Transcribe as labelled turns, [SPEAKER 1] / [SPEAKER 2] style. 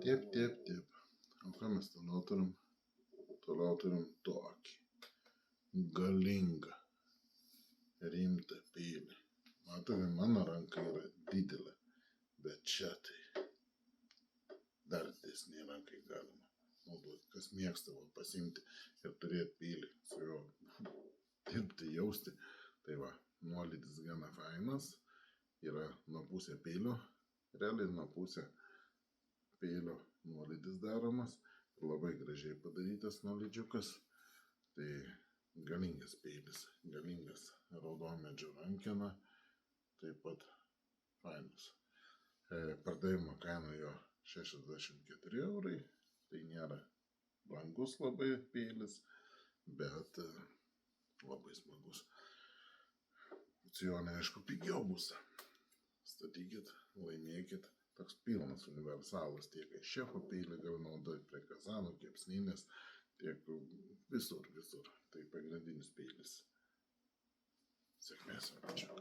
[SPEAKER 1] Taip. O ką mes toliau turim? Toliau turim tokį galingą, rimtą peilį. Matote, mano ranka yra didelė, bet čia tai dar didesnė rankai galima naudoti. Kas mėgsta pasimti ir turėti peilį, su juo dirbti, jausti. Tai va, nuolydis gana fainas. Yra nuo pusė peilio, realiai nuo pusė peilio nuolydis daromas. Labai gražiai padarytas nuolydžiukas. Tai galingas peilis, galingas raudonmedžio rankena. Taip pat fainas. Pardavimo kaina jo 64 eurai. Tai nėra brangus labai peilis, bet labai smagus. Aukcione, aišku, pigiau bus. Statykit, laimėkit. Toks pilnas universalas, tiek šefo peilį gali naudoti prie kazanų, kepsninės, tiek visur. Tai pagrindinis peilis. Sėkmės, ačiū.